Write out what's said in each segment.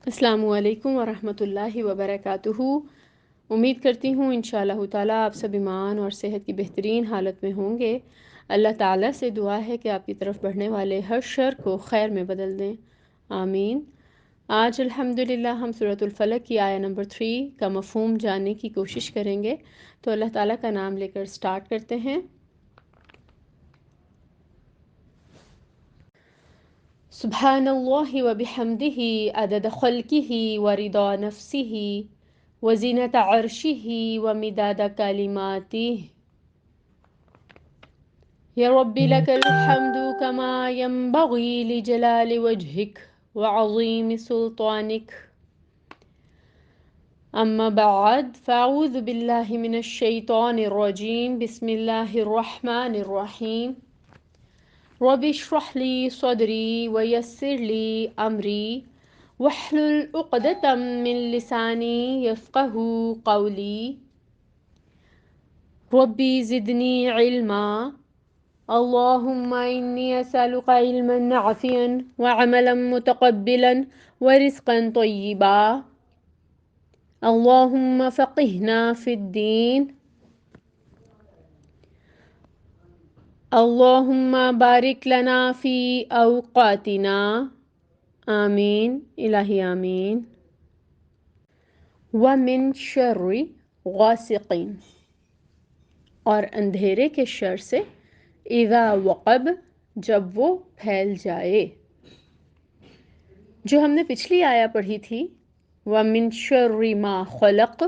السلام علیکم ورحمۃ اللہ وبرکاتہ۔ امید کرتی ہوں انشاءاللہ تعالیٰ آپ سب ایمان اور صحت کی بہترین حالت میں ہوں گے۔ اللہ تعالیٰ سے دعا ہے کہ آپ کی طرف بڑھنے والے ہر شر کو خیر میں بدل دیں، آمین۔ آج الحمدللہ ہم سورۃ الفلق کی آیہ نمبر 3 کا مفہوم جاننے کی کوشش کریں گے، تو اللہ تعالیٰ کا نام لے کر سٹارٹ کرتے ہیں۔ سبحان اللہ وبحمدہ عدد خلقہ ورضا نفسہ وزینت عرشہ ومداد کلماتہ۔ یا ربی لک الحمد کما ینبغی لجلال وجہک وعظیم سلطانک۔ اما بعد فاعوذ باللہ من الشیطان الرجیم، بسم اللہ الرحمن الرحیم۔ رب اشرح لی صدری ویسر لی امری واحلل عقدۃ من لسانی یفقہوا قولی۔ ربی زدنی علما، اللہم انی اسألک علما نافعا وعملا متقبلا ورزقا طیبا۔ اللہم فقہنا فی الدین، اللہم بارک لنا فی اوقاتنا، آمین الہی آمین۔ ومن شر غاسق، اور اندھیرے کے شر سے، اذا وقب، جب وہ پھیل جائے۔ جو ہم نے پچھلی آیہ پڑھی تھی ومن شر ما خلق،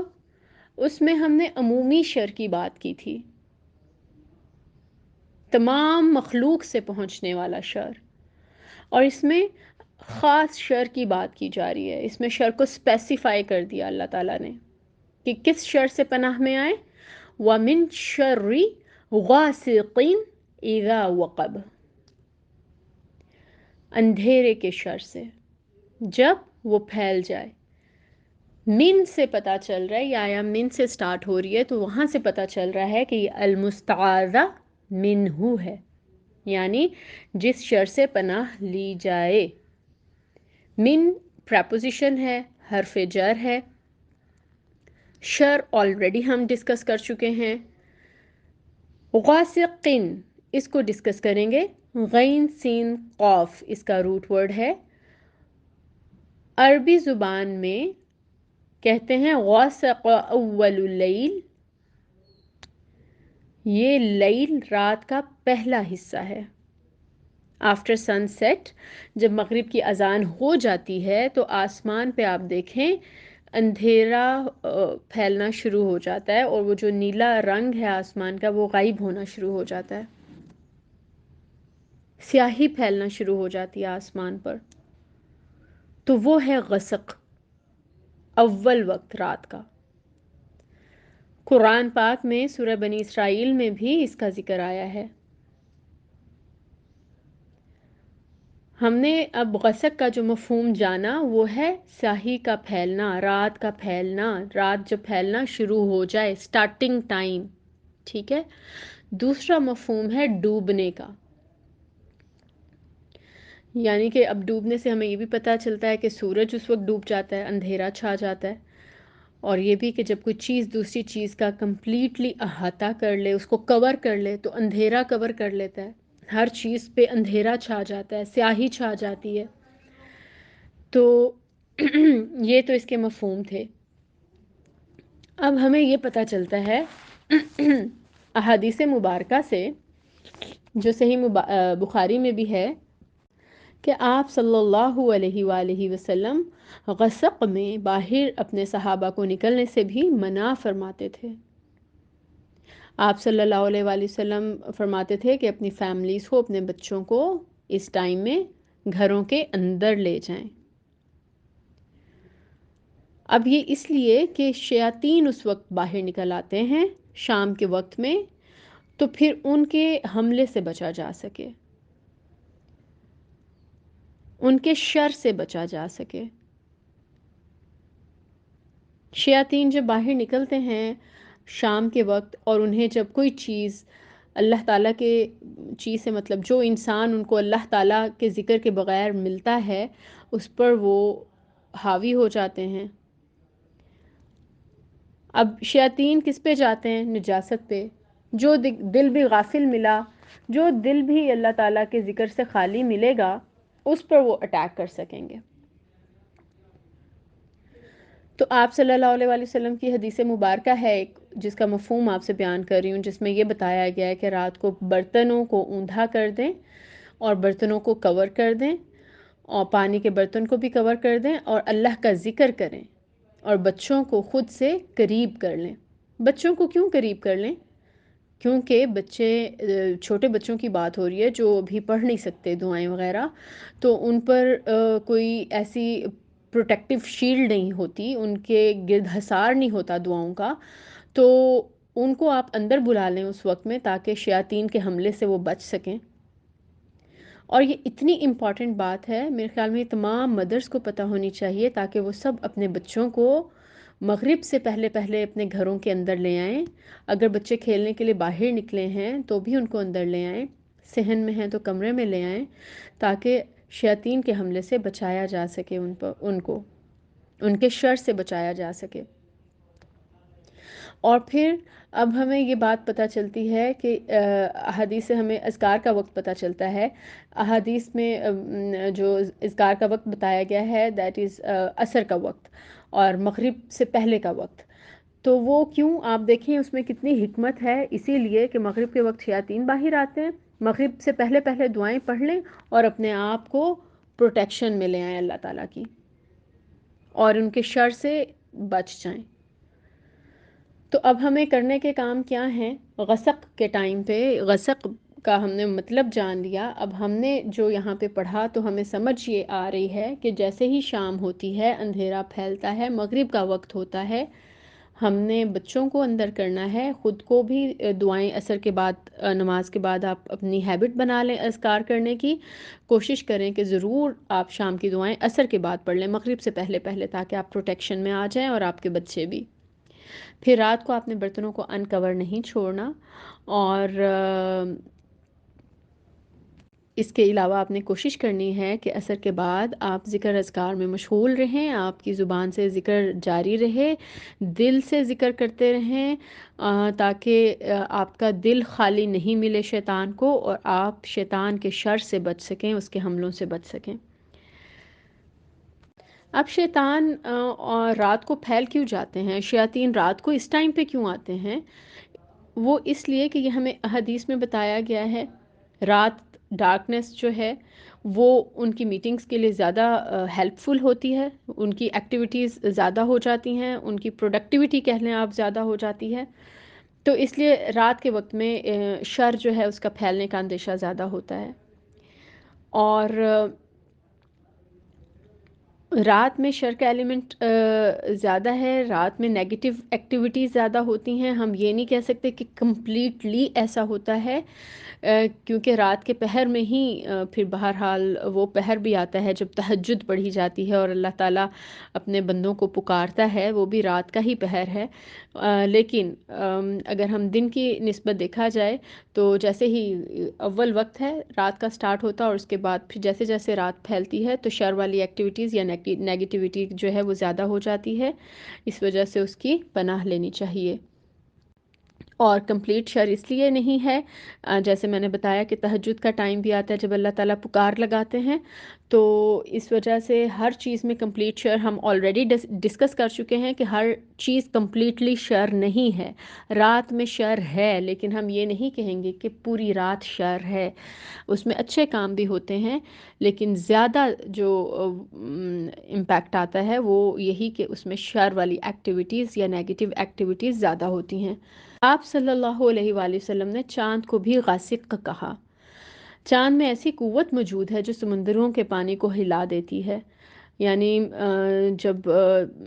اس میں ہم نے عمومی شر کی بات کی تھی، تمام مخلوق سے پہنچنے والا شر، اور اس میں خاص شر کی بات کی جا رہی ہے۔ اس میں شر کو اسپیسیفائی کر دیا اللہ تعالیٰ نے کہ کس شر سے پناہ میں آئے۔ وَمِن شَرِّ غَاسِقٍ إِذَا وَقَبَ، اندھیرے کے شر سے جب وہ پھیل جائے۔ من سے پتہ چل رہا ہے، یہ آیا من سے سٹارٹ ہو رہی ہے، تو وہاں سے پتہ چل رہا ہے کہ یہ المستعاذہ منہ ہے، یعنی جس شر سے پناہ لی جائے۔ من پریپوزیشن ہے، حرف جر ہے۔ شر آلریڈی ہم ڈسکس کر چکے ہیں۔ غاسقن، اس کو ڈسکس کریں گے۔ غین سین قاف اس کا روٹ ورڈ ہے۔ عربی زبان میں کہتے ہیں غاسق اول اللیل، یہ لیل رات کا پہلا حصہ ہے۔ آفٹر سن سیٹ، جب مغرب کی اذان ہو جاتی ہے تو آسمان پہ آپ دیکھیں اندھیرا پھیلنا شروع ہو جاتا ہے، اور وہ جو نیلا رنگ ہے آسمان کا وہ غائب ہونا شروع ہو جاتا ہے، سیاہی پھیلنا شروع ہو جاتی ہے آسمان پر، تو وہ ہے غسق، اول وقت رات کا۔ قرآن پاک میں سورہ بنی اسرائیل میں بھی اس کا ذکر آیا ہے۔ ہم نے اب غسق کا جو مفہوم جانا وہ ہے سیاہی کا پھیلنا، رات کا پھیلنا، رات جب پھیلنا شروع ہو جائے، سٹارٹنگ ٹائم، ٹھیک ہے۔ دوسرا مفہوم ہے ڈوبنے کا، یعنی کہ اب ڈوبنے سے ہمیں یہ بھی پتہ چلتا ہے کہ سورج اس وقت ڈوب جاتا ہے، اندھیرا چھا جاتا ہے، اور یہ بھی کہ جب کوئی چیز دوسری چیز کا کمپلیٹلی احاطہ کر لے، اس کو کور کر لے، تو اندھیرا کور کر لیتا ہے، ہر چیز پہ اندھیرا چھا جاتا ہے، سیاہی چھا جاتی ہے۔ تو یہ تو اس کے مفہوم تھے۔ اب ہمیں یہ پتہ چلتا ہے احادیث مبارکہ سے، جو صحیح بخاری میں بھی ہے، کہ آپ صلی اللہ علیہ وآلہ وسلم غسق میں باہر اپنے صحابہ کو نکلنے سے بھی منع فرماتے تھے۔ آپ صلی اللہ علیہ وآلہ وسلم فرماتے تھے کہ اپنی فیملیز کو، اپنے بچوں کو اس ٹائم میں گھروں کے اندر لے جائیں۔ اب یہ اس لیے کہ شیاطین اس وقت باہر نکل آتے ہیں شام کے وقت میں، تو پھر ان کے حملے سے بچا جا سکے، ان کے شر سے بچا جا سکے۔ شیاطین جب باہر نکلتے ہیں شام کے وقت، اور انہیں جب کوئی چیز اللہ تعالیٰ کے چیز سے مطلب جو انسان ان کو اللہ تعالیٰ کے ذکر کے بغیر ملتا ہے، اس پر وہ حاوی ہو جاتے ہیں۔ اب شیاطین کس پہ جاتے ہیں؟ نجاست پہ۔ جو دل بھی غافل ملا، جو دل بھی اللہ تعالیٰ کے ذکر سے خالی ملے گا، اس پر وہ اٹیک کر سکیں گے۔ تو آپ صلی اللہ علیہ وآلہ وسلم کی حدیث مبارکہ ہے ایک، جس کا مفہوم آپ سے بیان کر رہی ہوں، جس میں یہ بتایا گیا ہے کہ رات کو برتنوں کو اوندا کر دیں اور برتنوں کو کور کر دیں، اور پانی کے برتن کو بھی کور کر دیں، اور اللہ کا ذکر کریں، اور بچوں کو خود سے قریب کر لیں۔ بچوں کو کیوں قریب کر لیں؟ کیونکہ بچے، چھوٹے بچوں کی بات ہو رہی ہے جو ابھی پڑھ نہیں سکتے دعائیں وغیرہ، تو ان پر کوئی ایسی پروٹیکٹیو شیلڈ نہیں ہوتی، ان کے گرد حصار نہیں ہوتا دعاؤں کا، تو ان کو آپ اندر بلا لیں اس وقت میں، تاکہ شیاطین کے حملے سے وہ بچ سکیں۔ اور یہ اتنی امپورٹنٹ بات ہے، میرے خیال میں تمام مدرس کو پتہ ہونی چاہیے، تاکہ وہ سب اپنے بچوں کو مغرب سے پہلے پہلے اپنے گھروں کے اندر لے آئیں۔ اگر بچے کھیلنے کے لیے باہر نکلے ہیں تو بھی ان کو اندر لے آئیں، صحن میں ہیں تو کمرے میں لے آئیں، تاکہ شیاطین کے حملے سے بچایا جا سکے، ان کو ان کے شر سے بچایا جا سکے۔ اور پھر اب ہمیں یہ بات پتہ چلتی ہے کہ احادیث سے ہمیں اذکار کا وقت پتہ چلتا ہے۔ احادیث میں جو اذکار کا وقت بتایا گیا ہے دیٹ از عصر کا وقت اور مغرب سے پہلے کا وقت۔ تو وہ کیوں؟ آپ دیکھیں اس میں کتنی حکمت ہے، اسی لیے کہ مغرب کے وقت شیاطین باہر آتے ہیں، مغرب سے پہلے پہلے دعائیں پڑھ لیں اور اپنے آپ کو پروٹیکشن میں لے آئیں اللہ تعالیٰ کی، اور ان کے شر سے بچ جائیں۔ تو اب ہمیں کرنے کے کام کیا ہیں؟ غسق کے ٹائم پہ غسق کا ہم نے مطلب جان لیا، اب ہم نے جو یہاں پہ پڑھا تو ہمیں سمجھ یہ آ رہی ہے کہ جیسے ہی شام ہوتی ہے، اندھیرا پھیلتا ہے، مغرب کا وقت ہوتا ہے، ہم نے بچوں کو اندر کرنا ہے، خود کو بھی دعائیں عصر کے بعد، نماز کے بعد آپ اپنی ہیبٹ بنا لیں اذکار کرنے کی، کوشش کریں کہ ضرور آپ شام کی دعائیں عصر کے بعد پڑھ لیں، مغرب سے پہلے پہلے، تاکہ آپ پروٹیکشن میں آ جائیں اور آپ کے بچے بھی۔ پھر رات کو آپ نے برتنوں کو انکور نہیں چھوڑنا، اور اس کے علاوہ آپ نے کوشش کرنی ہے کہ عصر کے بعد آپ ذکر اذکار میں مشغول رہیں، آپ کی زبان سے ذکر جاری رہے، دل سے ذکر کرتے رہیں، تاکہ آپ کا دل خالی نہیں ملے شیطان کو، اور آپ شیطان کے شر سے بچ سکیں، اس کے حملوں سے بچ سکیں۔ اب شیطان اور رات کو پھیل کیوں جاتے ہیں؟ شیاطین رات کو اس ٹائم پہ کیوں آتے ہیں؟ وہ اس لیے کہ یہ ہمیں حدیث میں بتایا گیا ہے، رات ڈارکنیس جو ہے وہ ان کی میٹنگز کے لیے زیادہ ہیلپ فل ہوتی ہے، ان کی ایکٹیویٹیز زیادہ ہو جاتی ہیں، ان کی پروڈکٹیوٹی کہہ لیں آپ زیادہ ہو جاتی ہے، تو اس لیے رات کے وقت میں شر جو ہے اس کا پھیلنے کا اندیشہ زیادہ ہوتا ہے۔ اور رات میں شر کا ایلیمنٹ زیادہ ہے، رات میں نیگیٹو ایکٹیویٹیز زیادہ ہوتی ہیں، ہم یہ نہیں کہہ سکتے کہ کمپلیٹلی ایسا ہوتا ہے، کیونکہ رات کے پہر میں ہی پھر بہرحال وہ پہر بھی آتا ہے جب تہجد پڑھی جاتی ہے اور اللہ تعالیٰ اپنے بندوں کو پکارتا ہے، وہ بھی رات کا ہی پہر ہے۔ لیکن اگر ہم دن کی نسبت دیکھا جائے تو جیسے ہی اول وقت ہے رات کا سٹارٹ ہوتا ہے، اور اس کے بعد پھر جیسے جیسے رات پھیلتی ہے تو شر والی ایکٹیویٹیز یا نیگیٹیوٹی جو ہے وہ زیادہ ہو جاتی ہے، اس وجہ سے اس کی پناہ لینی چاہیے۔ اور کمپلیٹ شر اس لیے نہیں ہے، جیسے میں نے بتایا کہ تہجد کا ٹائم بھی آتا ہے جب اللہ تعالیٰ پکار لگاتے ہیں، تو اس وجہ سے ہر چیز میں کمپلیٹ شر ہم آلریڈی ڈسکس کر چکے ہیں کہ ہر چیز کمپلیٹلی شر نہیں ہے، رات میں شر ہے، لیکن ہم یہ نہیں کہیں گے کہ پوری رات شر ہے، اس میں اچھے کام بھی ہوتے ہیں، لیکن زیادہ جو امپیکٹ آتا ہے وہ یہی کہ اس میں شر والی ایکٹیویٹیز یا نیگیٹیو ایکٹیویٹیز زیادہ ہوتی ہیں۔ آپ صلی اللہ علیہ وآلہ وسلم نے چاند کو بھی غاسق کہا۔ چاند میں ایسی قوت موجود ہے جو سمندروں کے پانی کو ہلا دیتی ہے، یعنی جب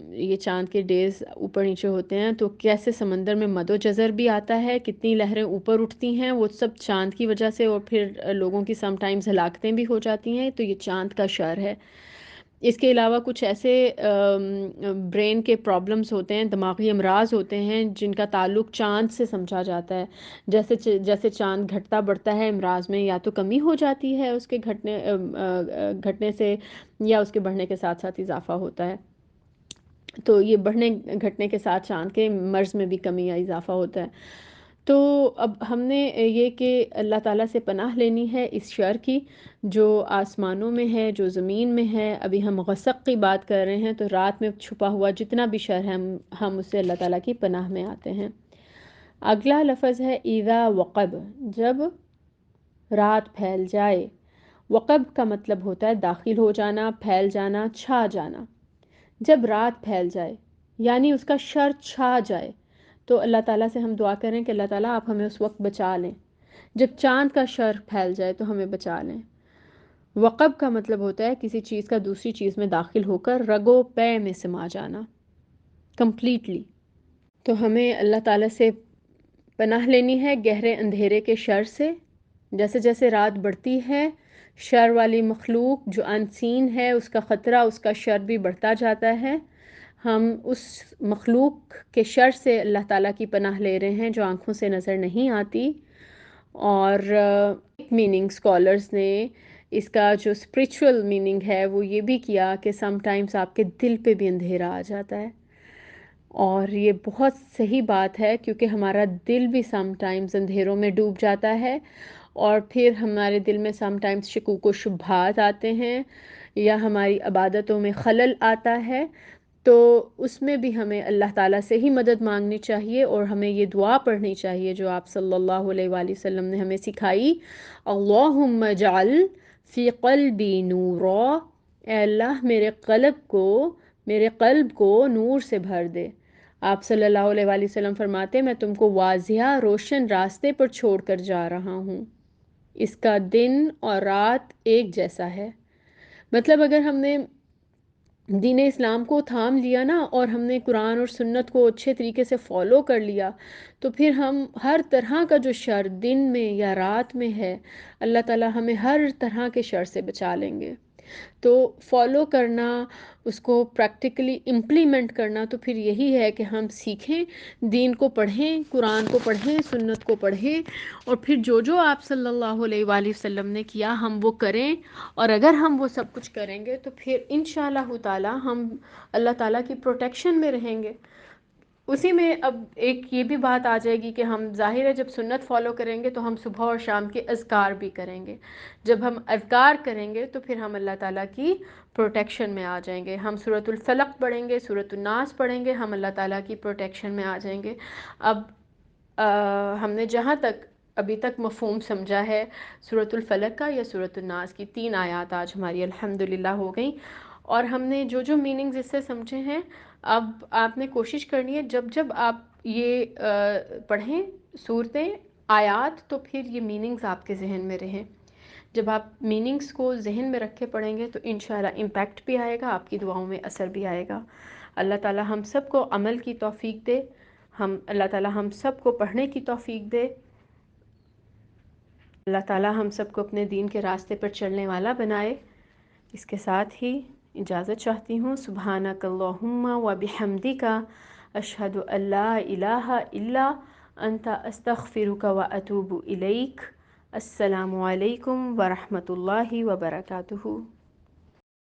یہ چاند کے ڈیز اوپر نیچے ہوتے ہیں تو کیسے سمندر میں مد و جزر بھی آتا ہے، کتنی لہریں اوپر اٹھتی ہیں، وہ سب چاند کی وجہ سے، اور پھر لوگوں کی سم ٹائمز ہلاکتیں بھی ہو جاتی ہیں، تو یہ چاند کا شر ہے۔ اس کے علاوہ کچھ ایسے برین کے پرابلمز ہوتے ہیں، دماغی امراض ہوتے ہیں جن کا تعلق چاند سے سمجھا جاتا ہے. جیسے چاند گھٹتا بڑھتا ہے، امراض میں یا تو کمی ہو جاتی ہے اس کے گھٹنے سے، یا اس کے بڑھنے کے ساتھ ساتھ اضافہ ہوتا ہے. تو یہ بڑھنے گھٹنے کے ساتھ چاند کے مرض میں بھی کمی یا اضافہ ہوتا ہے. تو اب ہم نے یہ کہ اللہ تعالیٰ سے پناہ لینی ہے اس شر کی جو آسمانوں میں ہے، جو زمین میں ہے. ابھی ہم غسق کی بات کر رہے ہیں، تو رات میں چھپا ہوا جتنا بھی شر ہے ہم اس سے اللہ تعالیٰ کی پناہ میں آتے ہیں. اگلا لفظ ہے اذا وقب، جب رات پھیل جائے. وقب کا مطلب ہوتا ہے داخل ہو جانا، پھیل جانا، چھا جانا. جب رات پھیل جائے یعنی اس کا شر چھا جائے، تو اللہ تعالیٰ سے ہم دعا کریں کہ اللہ تعالیٰ آپ ہمیں اس وقت بچا لیں. جب چاند کا شر پھیل جائے تو ہمیں بچا لیں. وقب کا مطلب ہوتا ہے کسی چیز کا دوسری چیز میں داخل ہو کر رگو پے میں سما جانا، کمپلیٹلی. تو ہمیں اللہ تعالیٰ سے پناہ لینی ہے گہرے اندھیرے کے شر سے. جیسے جیسے رات بڑھتی ہے، شر والی مخلوق جو انسین ہے اس کا خطرہ، اس کا شر بھی بڑھتا جاتا ہے. ہم اس مخلوق کے شر سے اللہ تعالیٰ کی پناہ لے رہے ہیں جو آنکھوں سے نظر نہیں آتی. اور میننگ اسکالرز نے اس کا جو اسپریچول میننگ ہے وہ یہ بھی کیا کہ سم ٹائمز آپ کے دل پہ بھی اندھیرا آ جاتا ہے. اور یہ بہت صحیح بات ہے کیونکہ ہمارا دل بھی سم ٹائمز اندھیروں میں ڈوب جاتا ہے، اور پھر ہمارے دل میں سم ٹائمز شکوک و شبہات آتے ہیں یا ہماری عبادتوں میں خلل آتا ہے. تو اس میں بھی ہمیں اللہ تعالیٰ سے ہی مدد مانگنی چاہیے، اور ہمیں یہ دعا پڑھنی چاہیے جو آپ صلی اللہ علیہ وآلہ وسلم نے ہمیں سکھائی. اللہم اجعل فی قلبی نورا، اے اللہ میرے قلب کو نور سے بھر دے. آپ صلی اللہ علیہ وآلہ وسلم فرماتے میں تم کو واضح روشن راستے پر چھوڑ کر جا رہا ہوں، اس کا دن اور رات ایک جیسا ہے. مطلب اگر ہم نے دین اسلام کو تھام لیا نا، اور ہم نے قرآن اور سنت کو اچھے طریقے سے فالو کر لیا، تو پھر ہم ہر طرح کا جو شر دن میں یا رات میں ہے، اللہ تعالیٰ ہمیں ہر طرح کے شر سے بچا لیں گے. تو فالو کرنا، اس کو پریکٹیکلی امپلیمنٹ کرنا، تو پھر یہی ہے کہ ہم سیکھیں، دین کو پڑھیں، قرآن کو پڑھیں، سنت کو پڑھیں، اور پھر جو آپ صلی اللہ علیہ وآلہ وسلم نے کیا ہم وہ کریں. اور اگر ہم وہ سب کچھ کریں گے تو پھر انشاءاللہ تعالی ہم اللہ تعالیٰ کی پروٹیکشن میں رہیں گے. اسی میں اب ایک یہ بھی بات آ جائے گی کہ ہم ظاہر ہے جب سنت فالو کریں گے تو ہم صبح اور شام کے اذکار بھی کریں گے. جب ہم اذکار کریں گے تو پھر ہم اللہ تعالیٰ کی پروٹیکشن میں آ جائیں گے. ہم سورۃ الفلق پڑھیں گے، سورۃ الناس پڑھیں گے، ہم اللہ تعالیٰ کی پروٹیکشن میں آ جائیں گے. اب ہم نے جہاں تک ابھی تک مفہوم سمجھا ہے سورۃ الفلق کا یا سورۃ الناس کی، 3 آیات آج ہماری الحمدللہ ہو گئیں، اور ہم نے جو میننگز اس سے سمجھے ہیں، اب آپ نے کوشش کرنی ہے جب آپ یہ پڑھیں صورتیں، آیات، تو پھر یہ میننگز آپ کے ذہن میں رہیں. جب آپ میننگز کو ذہن میں رکھ کے پڑھیں گے تو انشاءاللہ امپیکٹ بھی آئے گا، آپ کی دعاؤں میں اثر بھی آئے گا. اللہ تعالیٰ ہم سب کو عمل کی توفیق دے، اللہ تعالیٰ ہم سب کو پڑھنے کی توفیق دے. اللہ تعالیٰ ہم سب کو اپنے دین کے راستے پر چلنے والا بنائے. اس کے ساتھ ہی اجازت چاہتی ہوں. سبحانک اللہم و بحمدک، اشہد ان لا الہ الا انت، استغفرک و اتوب الیک. السلام علیکم ورحمۃ اللہ وبرکاتہ.